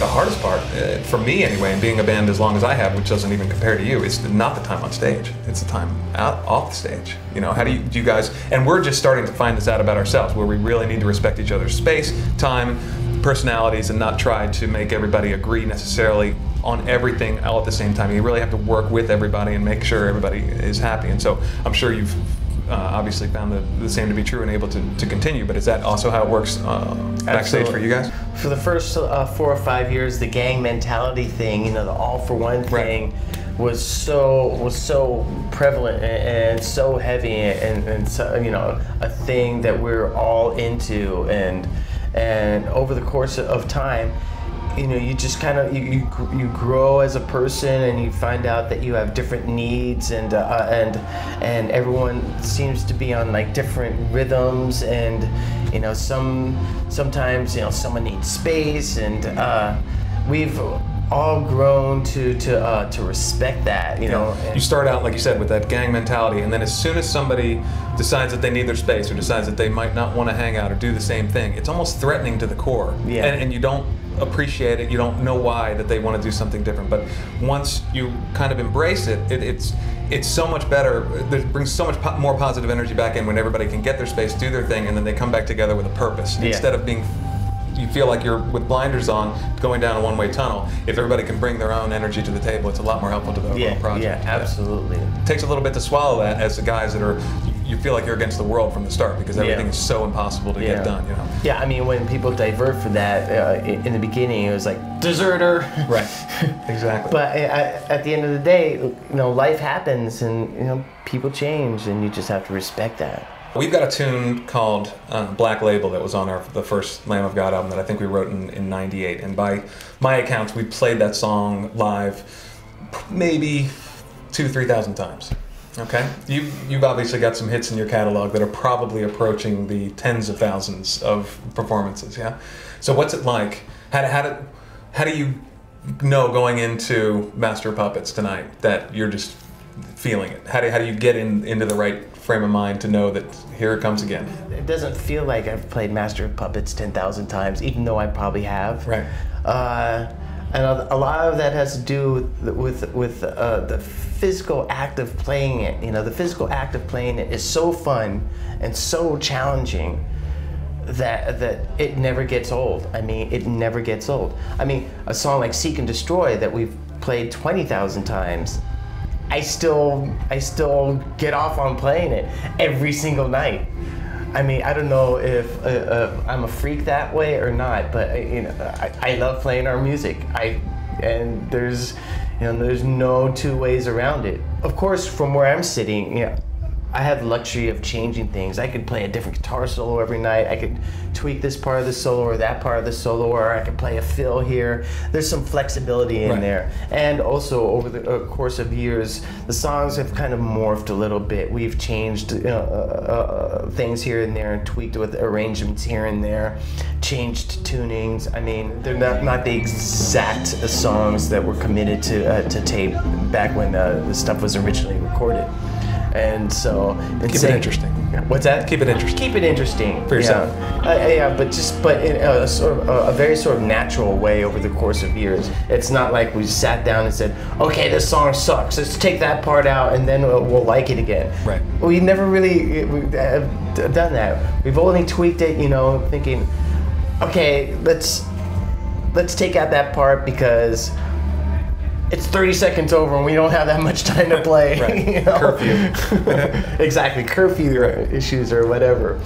the hardest part, for me anyway, and being a band as long as I have, which doesn't even compare to you, is not the time on stage. It's the time off the stage. You know, how do you guys, and we're just starting to find this out about ourselves, where we really need to respect each other's space, time, personalities, and not try to make everybody agree necessarily on everything all at the same time. You really have to work with everybody and make sure everybody is happy. And so I'm sure you've obviously found the same to be true and able to continue, but is that also how it works backstage for you guys? For the first 4 or 5 years, the gang mentality thing, you know, the all for one thing, was so prevalent and so heavy and so, you know, a thing that we're all into, and over the course of time, you know, you just kind of you grow as a person, and you find out that you have different needs, and everyone seems to be on like different rhythms, and you know, sometimes you know, someone needs space, and we've all grown to respect that, you know. You start out, like you said, with that gang mentality, and then as soon as somebody decides that they need their space or decides that they might not want to hang out or do the same thing, it's almost threatening to the core. Yeah. And you don't appreciate it, you don't know why that they want to do something different. But once you kind of embrace it, it's so much better. It brings so much more positive energy back in when everybody can get their space, do their thing, and then they come back together with a purpose, instead of being, you feel like you're with blinders on going down a one-way tunnel. If everybody can bring their own energy to the table, it's a lot more helpful to the overall project. Yeah, absolutely. It takes a little bit to swallow that as the guys that are, you feel like you're against the world from the start, because everything is so impossible to get done, you know? Yeah, I mean, when people divert from that, in the beginning, it was like, deserter. Right, exactly. But at the end of the day, you know, life happens, and, you know, people change, and you just have to respect that. We've got a tune called Black Label that was on the first Lamb of God album that I think we wrote in '98. And by my accounts, we played that song live maybe 2,000–3,000 times. Okay? You've obviously got some hits in your catalog that are probably approaching the tens of thousands of performances, yeah? So what's it like? How do you know going into Master of Puppets tonight that you're just feeling it? How do you get into the right frame of mind to know that here it comes again? It doesn't feel like I've played Master of Puppets 10,000 times, even though I probably have. Right. And a lot of that has to do with the physical act of playing it. You know, the physical act of playing it is so fun and so challenging that it never gets old. I mean, it never gets old. I mean, a song like Seek and Destroy that we've played 20,000 times, I still get off on playing it every single night. I mean, I don't know if I'm a freak that way or not, but you know, I love playing our music. And there's no two ways around it. Of course, from where I'm sitting, you know, I have the luxury of changing things. I could play a different guitar solo every night. I could tweak this part of the solo or that part of the solo, or I could play a fill here. There's some flexibility in there. And also, over the course of years, the songs have kind of morphed a little bit. We've changed things here and there, and tweaked with arrangements here and there, changed tunings. I mean, they're not the exact songs that were committed to tape back when the stuff was originally recorded. And so keep it interesting. What's that? Keep it interesting. Keep it interesting for yourself. Yeah, but in a very sort of natural way over the course of years. It's not like we sat down and said, okay, this song sucks, let's take that part out and then we'll like it again. Right. We never really have done that. We've only tweaked it, you know, thinking, okay, let's take out that part because it's 30 seconds over and we don't have that much time to play. Right. You know? Curfew. Exactly, curfew issues or whatever.